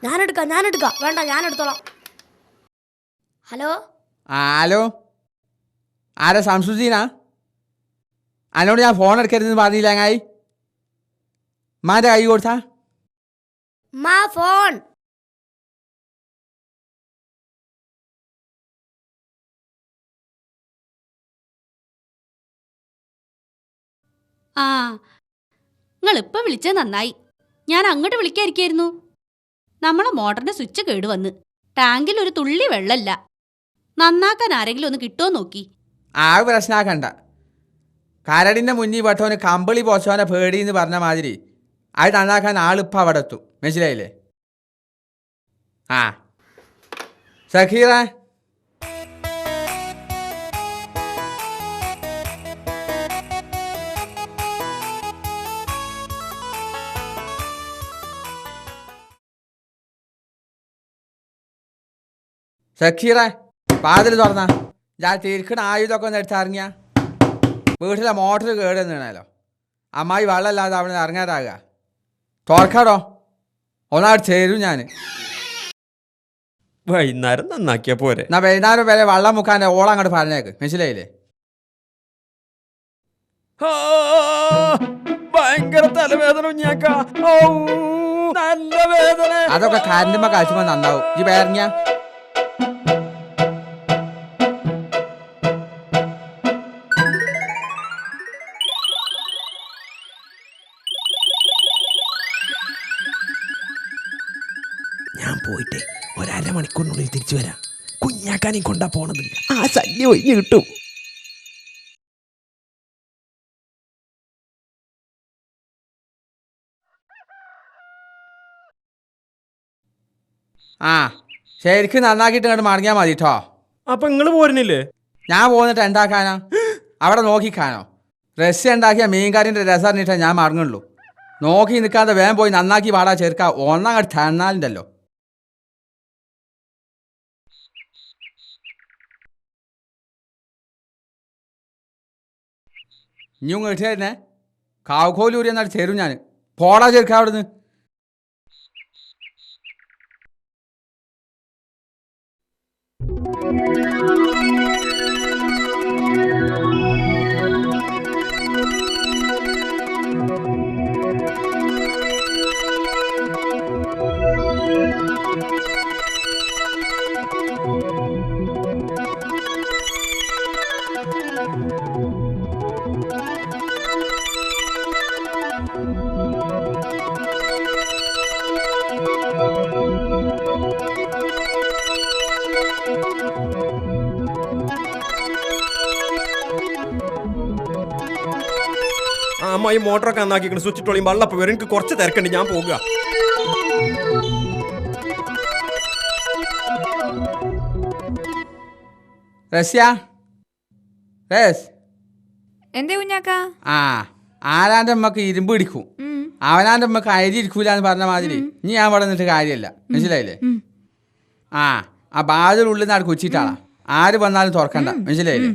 ഞാനെടുക്കാം. വേണ്ട, ഞാൻ എടുത്തോളാം. ഹലോ ഹലോ, ആരാ? സംസുദ്ദീനാ? എന്നോട് ഞാൻ ഫോൺ എടുക്കരുതെന്ന് പറഞ്ഞില്ല ചങ്ങായി. മാൻ്റെ കൈ കൊടുത്താ ഫോൺ. ആ, നിങ്ങൾ ഇപ്പം വിളിച്ചത് നന്നായി. ഞാൻ അങ്ങോട്ട് വിളിക്കാതിരിക്കായിരുന്നു. നമ്മളെ മോട്ടറിന്റെ സ്വിച്ച് കേടുവന്ന് ടാങ്കിൽ ഒരു തുള്ളി വെള്ളമില്ല. നന്നാക്കാൻ ആരെങ്കിലും ഒന്ന് കിട്ടുമോ നോക്കി. ആ പ്രശ്നമാക്കണ്ട. കരടിൻ്റെ മുന്നിൽ പെട്ടവന് കമ്പിളി പോച്ചവനെ പേടിയെന്ന് പറഞ്ഞ മാതിരി അത് നന്നാക്കാൻ ആളിപ്പം അവിടെ എത്തും. മനസ്സിലായില്ലേ? ആ സഖീറ, സഖീറ വാതിൽ തുറന്നാ. ഞാൻ തിരിക്കണ ആയുധമൊക്കെ ഒന്ന് എടുത്തിറങ്ങിയ വീട്ടിലെ മോട്ടർ കേടുവന്നാണല്ലോ. അമ്മായി വെള്ളമില്ലാതെ അവിടെ നിന്ന് ഇറങ്ങാതാകുക. തുറക്കാടോ, ഒന്നാട് ചേരും ഞാൻ. വൈകുന്നേരം നന്നാക്കിയാ പോരെ? എന്നാ വൈകുന്നേരം വരെ വെള്ളം മുക്കാൻ്റെ ഓളം അങ്ങോട്ട് പറഞ്ഞേക്ക്. മനസ്സിലായില്ലേ? ഭയങ്കര തലവേദന. നല്ല വേദന. അതൊക്കെ കരണ്ടുമ്പോ കഴിച്ചുമ്പോ നന്നാവും. ഈ പേരഞ്ഞ ഞാൻ പോയിട്ട് ഒരമണിക്കൂറിനുള്ളിൽ തിരിച്ചു വരാം. കുഞ്ഞാക്കാനെയും കൊണ്ടാ പോണത്. ആ ശല്യം ഒഴിഞ്ഞു കിട്ടും. ആ ശരിക്കും നന്നാക്കിയിട്ട് ഇങ്ങോട്ട് മടങ്ങിയാൽ മതി കേട്ടോ. അപ്പൊ നിങ്ങള് പോരുന്നില്ലേ? ഞാൻ പോന്നിട്ട് ഉണ്ടാക്കാനോ? അവിടെ നോക്കിക്കാനോ? രസം ഉണ്ടാക്കിയ മീൻകാരിൻ്റെ രസം അറിഞ്ഞിട്ടേ ഞാൻ മടങ്ങുള്ളൂ. നോക്കി നിൽക്കാതെ വേഗം പോയി നന്നാക്കി പാടാ ചേർക്കുക. ഒന്നങ്ങോട്ട് തന്നാലുണ്ടല്ലോ. ഇനിയും കേട്ട് തന്നെ കാവുകോലൂരി എന്നാട്ട് ചേരും ഞാൻ. പോടാ ചേർക്കുക അവിടുന്ന്. അമ്മ ഈ മോട്ടറൊക്കെ നന്നാക്കിക്കണം. സ്വിച്ച് ഇട്ടോളിയും. വെള്ളപ്പം വരും. എനിക്ക് കുറച്ച് തിരക്കുണ്ട്. ഞാൻ പോകുക. റസ്യ, റസ്. എന്തേ കുഞ്ഞാക്ക? ആ ആരാൻ്റെ അമ്മക്ക് ഇരുമ്പ് ഇടിക്കും, അവനാൻ്റെ അമ്മക്ക് അരി ഇരിക്കൂല എന്ന് പറഞ്ഞ മാതിരി ഇനി ഞാൻ ഇവിടെ നിന്നിട്ട് കാര്യമല്ല. മനസ്സിലായില്ലേ? ആ ബാതിലുള്ളിൽ നിന്ന് അവിടെ കുച്ചിട്ടാളാ. ആര് വന്നാലും തുറക്കണ്ട. മനസ്സിലായില്ലേ?